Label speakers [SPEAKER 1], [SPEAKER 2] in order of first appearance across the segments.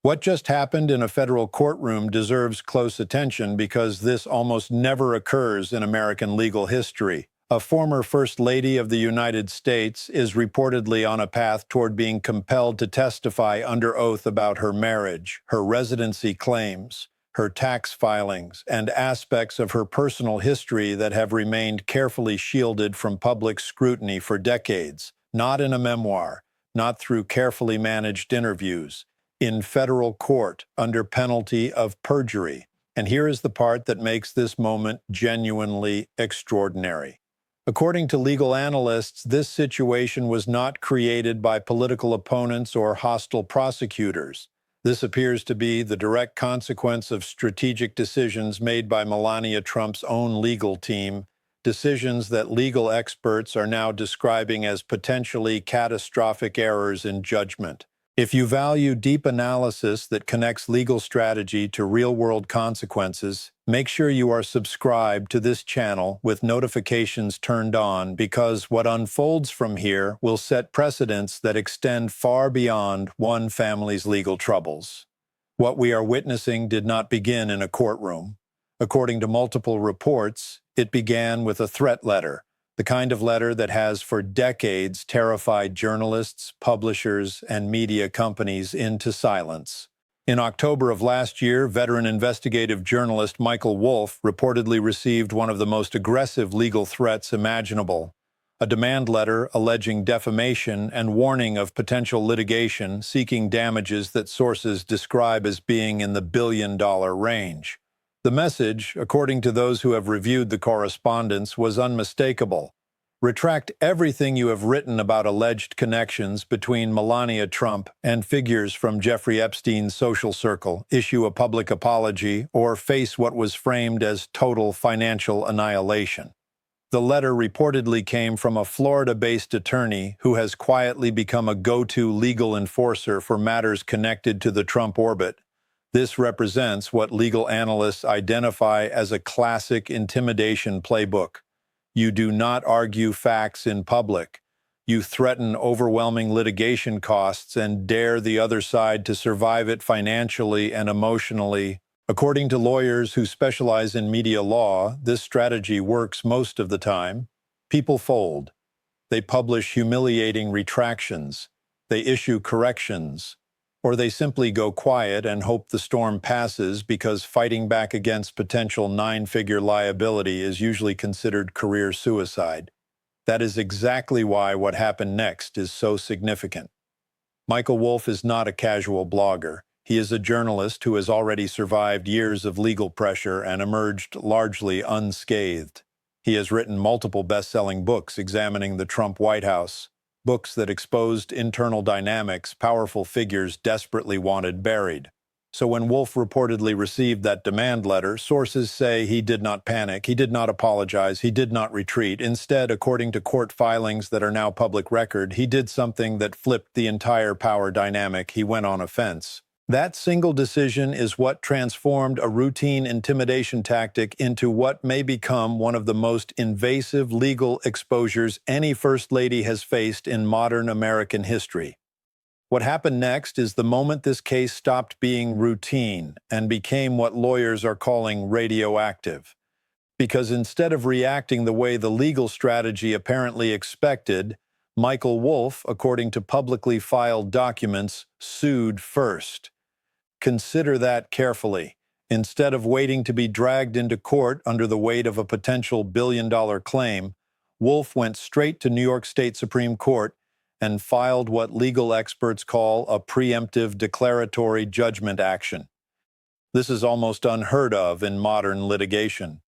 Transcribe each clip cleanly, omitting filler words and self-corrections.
[SPEAKER 1] What just happened in a federal courtroom deserves close attention because this almost never occurs in American legal history. A former First Lady of the United States is reportedly on a path toward being compelled to testify under oath about her marriage, her residency claims, her tax filings, and aspects of her personal history that have remained carefully shielded from public scrutiny for decades, not in a memoir, not through carefully managed interviews, in federal court under penalty of perjury. And here is the part that makes this moment genuinely extraordinary. According to legal analysts, this situation was not created by political opponents or hostile prosecutors. This appears to be the direct consequence of strategic decisions made by Melania Trump's own legal team, decisions that legal experts are now describing as potentially catastrophic errors in judgment. If you value deep analysis that connects legal strategy to real-world consequences, make sure you are subscribed to this channel with notifications turned on because what unfolds from here will set precedents that extend far beyond one family's legal troubles. What we are witnessing did not begin in a courtroom. According to multiple reports, it began with a threat letter, the kind of letter that has for decades terrified journalists, publishers, and media companies into silence. In October of last year, veteran investigative journalist Michael Wolff reportedly received one of the most aggressive legal threats imaginable, a demand letter alleging defamation and warning of potential litigation seeking damages that sources describe as being in the billion-dollar range. The message, according to those who have reviewed the correspondence, was unmistakable. Retract everything you have written about alleged connections between Melania Trump and figures from Jeffrey Epstein's social circle, issue a public apology, or face what was framed as total financial annihilation. The letter reportedly came from a Florida-based attorney who has quietly become a go-to legal enforcer for matters connected to the Trump orbit. This represents what legal analysts identify as a classic intimidation playbook. You do not argue facts in public. You threaten overwhelming litigation costs and dare the other side to survive it financially and emotionally. According to lawyers who specialize in media law, this strategy works most of the time. People fold. They publish humiliating retractions. They issue corrections. Or they simply go quiet and hope the storm passes because fighting back against potential nine-figure liability is usually considered career suicide. That is exactly why what happened next is so significant. Michael Wolff is not a casual blogger. He is a journalist who has already survived years of legal pressure and emerged largely unscathed. He has written multiple best-selling books examining the Trump White House, books that exposed internal dynamics powerful figures desperately wanted buried. So when Wolff reportedly received that demand letter, sources say he did not panic, he did not apologize, he did not retreat. Instead, according to court filings that are now public record, he did something that flipped the entire power dynamic. He went on offense. That single decision is what transformed a routine intimidation tactic into what may become one of the most invasive legal exposures any First Lady has faced in modern American history. What happened next is the moment this case stopped being routine and became what lawyers are calling radioactive. Because instead of reacting the way the legal strategy apparently expected, Michael Wolff, according to publicly filed documents, sued first. Consider that carefully. Instead of waiting to be dragged into court under the weight of a potential billion-dollar claim, Wolff went straight to New York State Supreme Court and filed what legal experts call a preemptive declaratory judgment action. This is almost unheard of in modern litigation.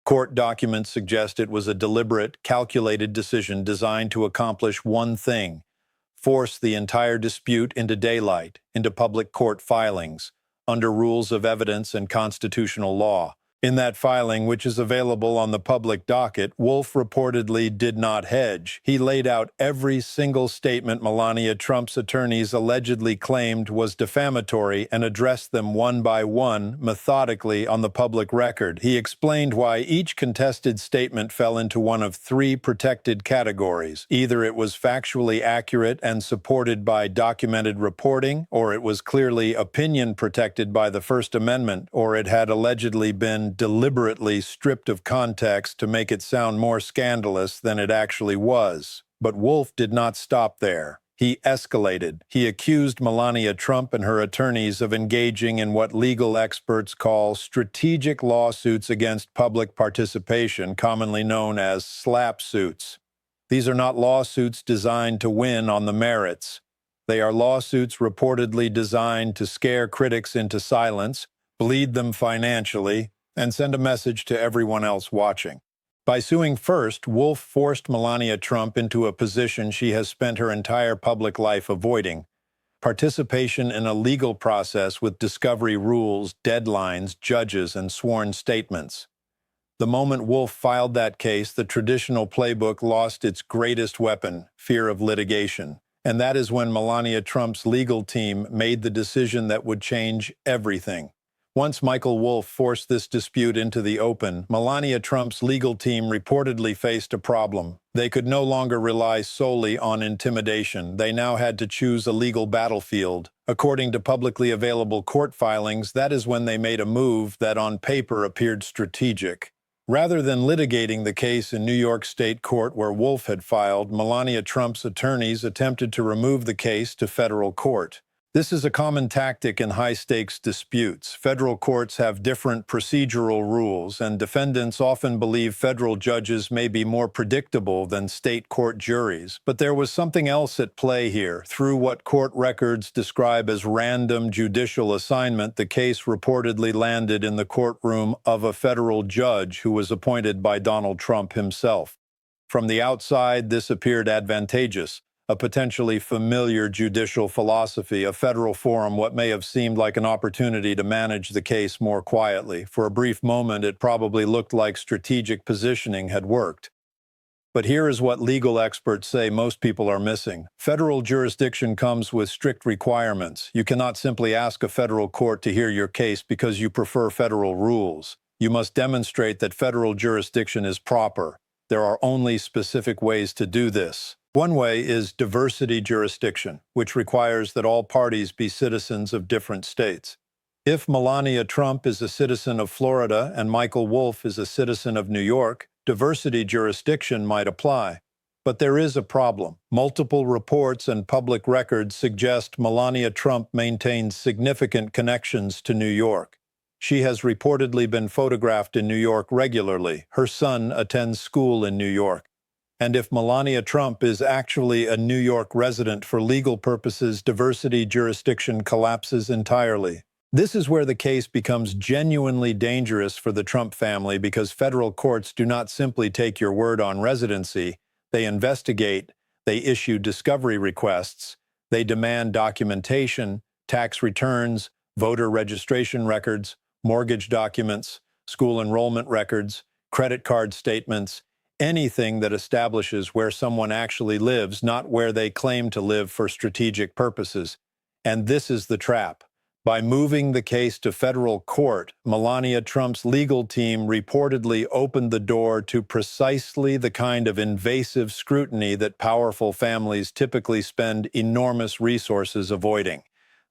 [SPEAKER 1] Court documents suggest it was a deliberate, calculated decision designed to accomplish one thing: force the entire dispute into daylight, into public court filings, under rules of evidence and constitutional law. In that filing, which is available on the public docket, Wolf reportedly did not hedge. He laid out every single statement Melania Trump's attorneys allegedly claimed was defamatory and addressed them one by one, methodically, on the public record. He explained why each contested statement fell into one of three protected categories. Either it was factually accurate and supported by documented reporting, or it was clearly opinion protected by the First Amendment, or it had allegedly been deliberately stripped of context to make it sound more scandalous than it actually was. But Wolf did not stop there. He escalated. He accused Melania Trump and her attorneys of engaging in what legal experts call strategic lawsuits against public participation, commonly known as SLAPP suits. These are not lawsuits designed to win on the merits. They are lawsuits reportedly designed to scare critics into silence, bleed them financially, and send a message to everyone else watching. By suing first, Wolf forced Melania Trump into a position she has spent her entire public life avoiding: participation in a legal process with discovery rules, deadlines, judges, and sworn statements. The moment Wolf filed that case, the traditional playbook lost its greatest weapon: fear of litigation. And that is when Melania Trump's legal team made the decision that would change everything. Once Michael Wolff forced this dispute into the open, Melania Trump's legal team reportedly faced a problem. They could no longer rely solely on intimidation. They now had to choose a legal battlefield. According to publicly available court filings, that is when they made a move that on paper appeared strategic. Rather than litigating the case in New York State Court where Wolff had filed, Melania Trump's attorneys attempted to remove the case to federal court. This is a common tactic in high-stakes disputes. Federal courts have different procedural rules, and defendants often believe federal judges may be more predictable than state court juries. But there was something else at play here. Through what court records describe as random judicial assignment, the case reportedly landed in the courtroom of a federal judge who was appointed by Donald Trump himself. From the outside, this appeared advantageous. A potentially familiar judicial philosophy, a federal forum, what may have seemed like an opportunity to manage the case more quietly. For a brief moment, it probably looked like strategic positioning had worked. But here is what legal experts say most people are missing. Federal jurisdiction comes with strict requirements. You cannot simply ask a federal court to hear your case because you prefer federal rules. You must demonstrate that federal jurisdiction is proper. There are only specific ways to do this. One way is diversity jurisdiction, which requires that all parties be citizens of different states. If Melania Trump is a citizen of Florida and Michael Wolff is a citizen of New York, diversity jurisdiction might apply. But there is a problem. Multiple reports and public records suggest Melania Trump maintains significant connections to New York. She has reportedly been photographed in New York regularly. Her son attends school in New York. And if Melania Trump is actually a New York resident for legal purposes, diversity jurisdiction collapses entirely. This is where the case becomes genuinely dangerous for the Trump family, because federal courts do not simply take your word on residency. They investigate, they issue discovery requests, they demand documentation, tax returns, voter registration records, mortgage documents, school enrollment records, credit card statements, anything that establishes where someone actually lives, not where they claim to live for strategic purposes. And this is the trap. By moving the case to federal court, Melania Trump's legal team reportedly opened the door to precisely the kind of invasive scrutiny that powerful families typically spend enormous resources avoiding.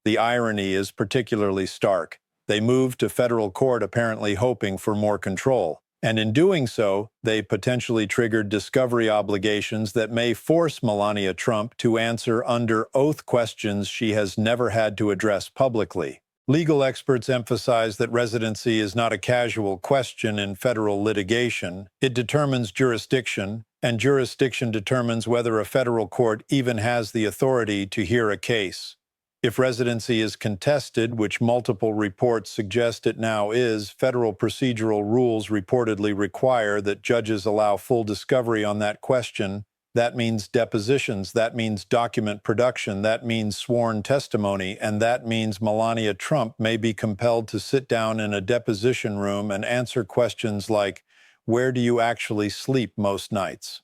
[SPEAKER 1] The irony is particularly stark. They moved to federal court apparently hoping for more control. And in doing so, they potentially triggered discovery obligations that may force Melania Trump to answer under oath questions she has never had to address publicly. Legal experts emphasize that residency is not a casual question in federal litigation. It determines jurisdiction, and jurisdiction determines whether a federal court even has the authority to hear a case. If residency is contested, which multiple reports suggest it now is, federal procedural rules reportedly require that judges allow full discovery on that question, That means depositions, that means document production, that means sworn testimony, and that means Melania Trump may be compelled to sit down in a deposition room and answer questions like, where do you actually sleep most nights?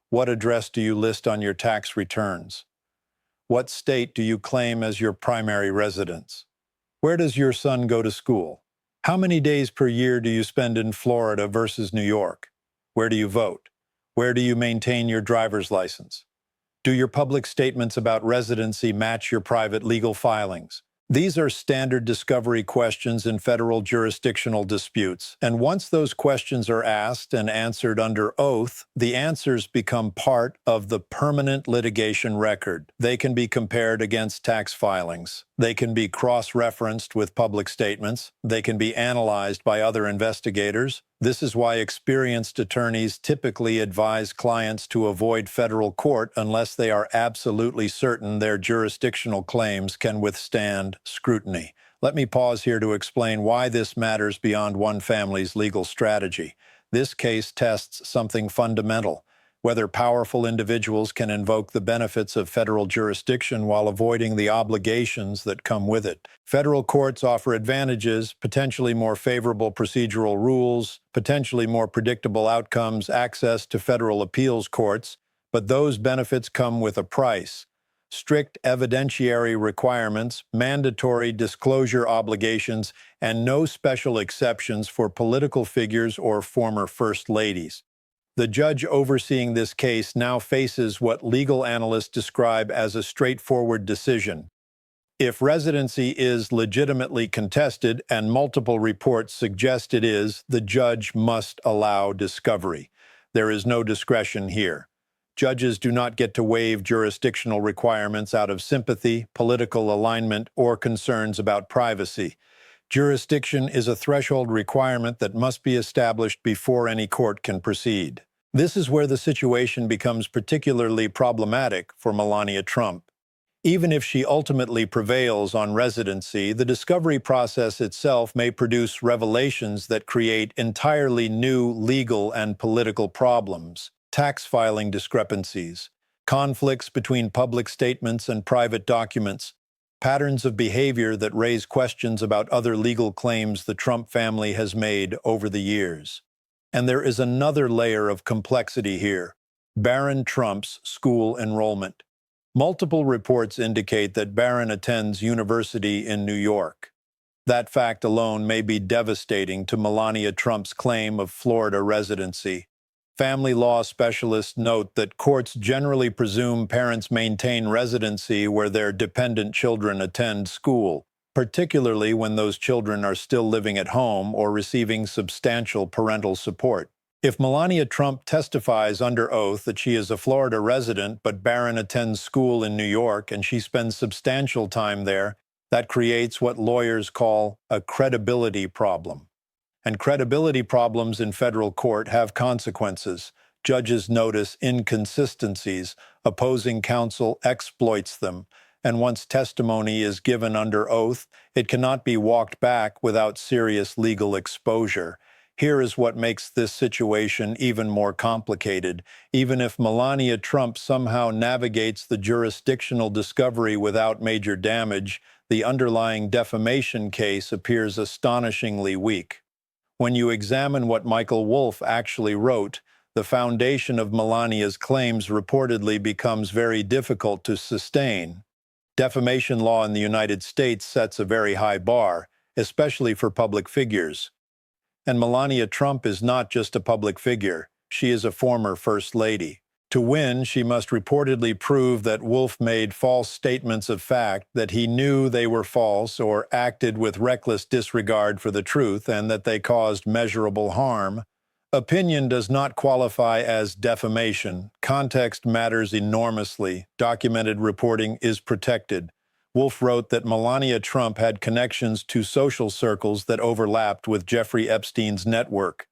[SPEAKER 1] What address do you list on your tax returns? What state do you claim as your primary residence? Where does your son go to school? How many days per year do you spend in Florida versus New York? Where do you vote? Where do you maintain your driver's license? Do your public statements about residency match your private legal filings? These are standard discovery questions in federal jurisdictional disputes, and once those questions are asked and answered under oath, the answers become part of the permanent litigation record. They can be compared against tax filings. They can be cross-referenced with public statements. They can be analyzed by other investigators. This is why experienced attorneys typically advise clients to avoid federal court unless they are absolutely certain their jurisdictional claims can withstand scrutiny. Let me pause here to explain why this matters beyond one family's legal strategy. This case tests something fundamental: whether powerful individuals can invoke the benefits of federal jurisdiction while avoiding the obligations that come with it. Federal courts offer advantages, potentially more favorable procedural rules, potentially more predictable outcomes, access to federal appeals courts, but those benefits come with a price. Strict evidentiary requirements, mandatory disclosure obligations, and no special exceptions for political figures or former first ladies. The judge overseeing this case now faces what legal analysts describe as a straightforward decision. If residency is legitimately contested, and multiple reports suggest it is, the judge must allow discovery. There is no discretion here. Judges do not get to waive jurisdictional requirements out of sympathy, political alignment, or concerns about privacy. Jurisdiction is a threshold requirement that must be established before any court can proceed. This is where the situation becomes particularly problematic for Melania Trump. Even if she ultimately prevails on residency, the discovery process itself may produce revelations that create entirely new legal and political problems: tax filing discrepancies, conflicts between public statements and private documents, patterns of behavior that raise questions about other legal claims the Trump family has made over the years. And there is another layer of complexity here: Barron Trump's school enrollment. Multiple reports indicate that Barron attends university in New York. That fact alone may be devastating to Melania Trump's claim of Florida residency. Family law specialists note that courts generally presume parents maintain residency where their dependent children attend school, particularly when those children are still living at home or receiving substantial parental support. If Melania Trump testifies under oath that she is a Florida resident but Barron attends school in New York and she spends substantial time there, that creates what lawyers call a credibility problem. And credibility problems in federal court have consequences. Judges notice inconsistencies, opposing counsel exploits them, and once testimony is given under oath, it cannot be walked back without serious legal exposure. Here is what makes this situation even more complicated. Even if Melania Trump somehow navigates the jurisdictional discovery without major damage, the underlying defamation case appears astonishingly weak. When you examine what Michael Wolff actually wrote, the foundation of Melania's claims reportedly becomes very difficult to sustain. Defamation law in the United States sets a very high bar, especially for public figures. And Melania Trump is not just a public figure. She is a former First Lady. To win, she must reportedly prove that Wolff made false statements of fact, that he knew they were false or acted with reckless disregard for the truth, and that they caused measurable harm. Opinion does not qualify as defamation. Context matters enormously. Documented reporting is protected. Wolff wrote that Melania Trump had connections to social circles that overlapped with Jeffrey Epstein's network.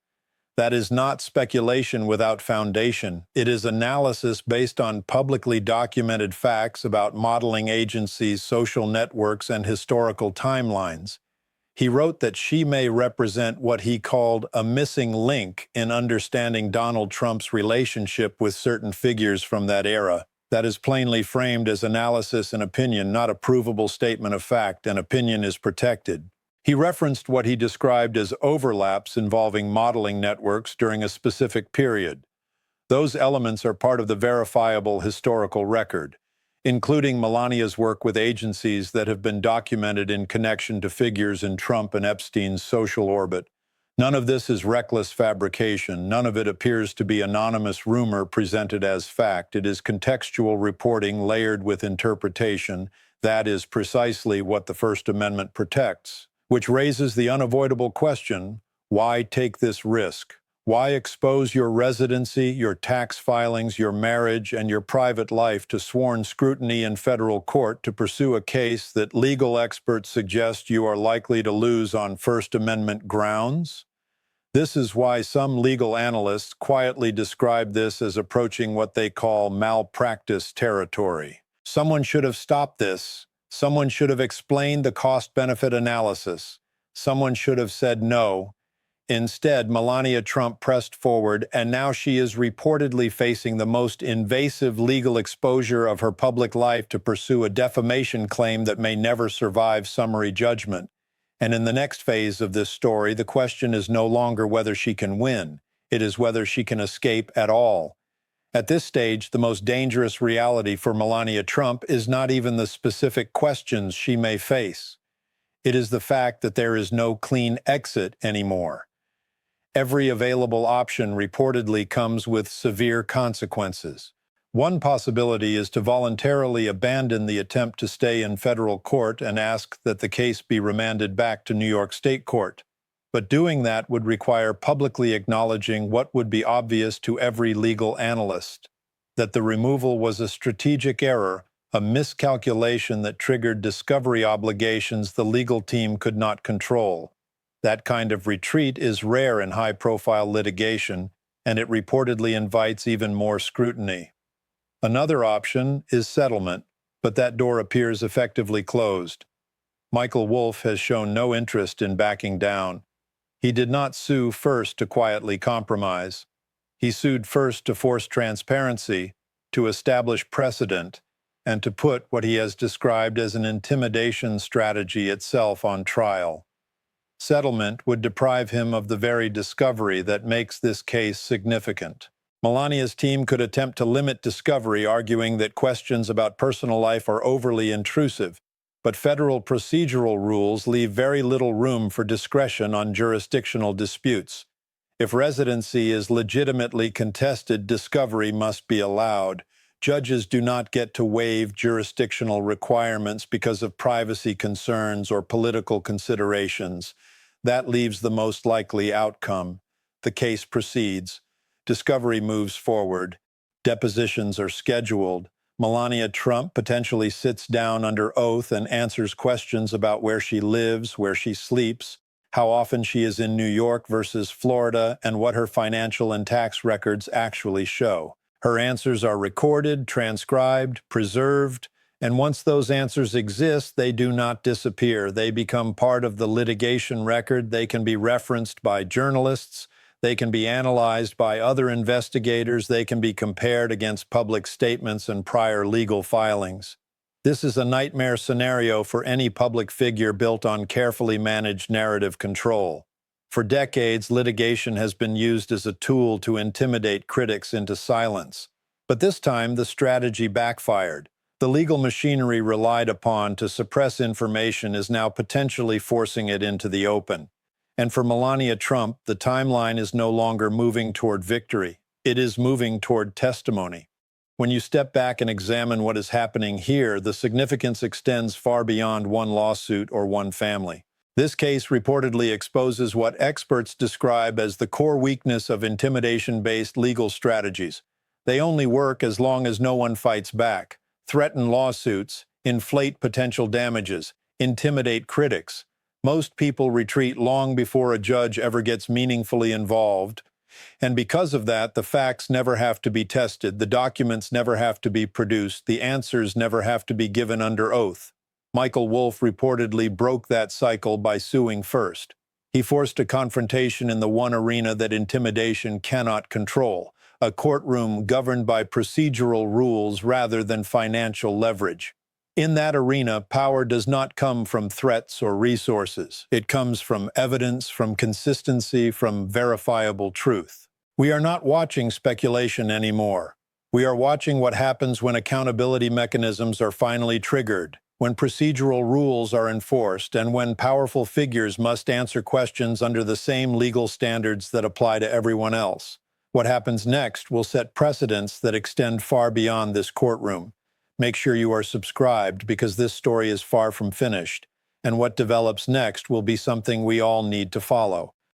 [SPEAKER 1] That is not speculation without foundation. It is analysis based on publicly documented facts about modeling agencies, social networks, and historical timelines. He wrote that she may represent what he called a missing link in understanding Donald Trump's relationship with certain figures from that era. That is plainly framed as analysis and opinion, not a provable statement of fact, and opinion is protected. He referenced what he described as overlaps involving modeling networks during a specific period. Those elements are part of the verifiable historical record, including Melania's work with agencies that have been documented in connection to figures in Trump and Epstein's social orbit. None of this is reckless fabrication. None of it appears to be anonymous rumor presented as fact. It is contextual reporting layered with interpretation. That is precisely what the First Amendment protects, which raises the unavoidable question, why take this risk? Why expose your residency, your tax filings, your marriage, and your private life to sworn scrutiny in federal court to pursue a case that legal experts suggest you are likely to lose on First Amendment grounds? This is why some legal analysts quietly describe this as approaching what they call malpractice territory. Someone should have stopped this. Someone should have explained the cost-benefit analysis. Someone should have said no. Instead, Melania Trump pressed forward, and now she is reportedly facing the most invasive legal exposure of her public life to pursue a defamation claim that may never survive summary judgment. And in the next phase of this story, the question is no longer whether she can win. It is whether she can escape at all. At this stage, the most dangerous reality for Melania Trump is not even the specific questions she may face. It is the fact that there is no clean exit anymore. Every available option reportedly comes with severe consequences. One possibility is to voluntarily abandon the attempt to stay in federal court and ask that the case be remanded back to New York State Court. But doing that would require publicly acknowledging what would be obvious to every legal analyst, that the removal was a strategic error, a miscalculation that triggered discovery obligations the legal team could not control. That kind of retreat is rare in high-profile litigation, and it reportedly invites even more scrutiny. Another option is settlement, but that door appears effectively closed. Michael Wolff has shown no interest in backing down. He did not sue first to quietly compromise. He sued first to force transparency, to establish precedent, and to put what he has described as an intimidation strategy itself on trial. Settlement would deprive him of the very discovery that makes this case significant. Melania's team could attempt to limit discovery, arguing that questions about personal life are overly intrusive, but federal procedural rules leave very little room for discretion on jurisdictional disputes. If residency is legitimately contested, discovery must be allowed. Judges do not get to waive jurisdictional requirements because of privacy concerns or political considerations. That leaves the most likely outcome. The case proceeds. Discovery moves forward. Depositions are scheduled. Melania Trump potentially sits down under oath and answers questions about where she lives, where she sleeps, how often she is in New York versus Florida, and what her financial and tax records actually show. Her answers are recorded, transcribed, preserved, and once those answers exist, they do not disappear. They become part of the litigation record. They can be referenced by journalists. They can be analyzed by other investigators. They can be compared against public statements and prior legal filings. This is a nightmare scenario for any public figure built on carefully managed narrative control. For decades, litigation has been used as a tool to intimidate critics into silence. But this time, the strategy backfired. The legal machinery relied upon to suppress information is now potentially forcing it into the open. And for Melania Trump, the timeline is no longer moving toward victory. It is moving toward testimony. When you step back and examine what is happening here, the significance extends far beyond one lawsuit or one family. This case reportedly exposes what experts describe as the core weakness of intimidation-based legal strategies. They only work as long as no one fights back, threaten lawsuits, inflate potential damages, intimidate critics. Most people retreat long before a judge ever gets meaningfully involved. And because of that, the facts never have to be tested, the documents never have to be produced, the answers never have to be given under oath. Michael Wolff reportedly broke that cycle by suing first. He forced a confrontation in the one arena that intimidation cannot control, a courtroom governed by procedural rules rather than financial leverage. In that arena, power does not come from threats or resources. It comes from evidence, from consistency, from verifiable truth. We are not watching speculation anymore. We are watching what happens when accountability mechanisms are finally triggered, when procedural rules are enforced, and when powerful figures must answer questions under the same legal standards that apply to everyone else. What happens next will set precedents that extend far beyond this courtroom. Make sure you are subscribed because this story is far from finished, and what develops next will be something we all need to follow.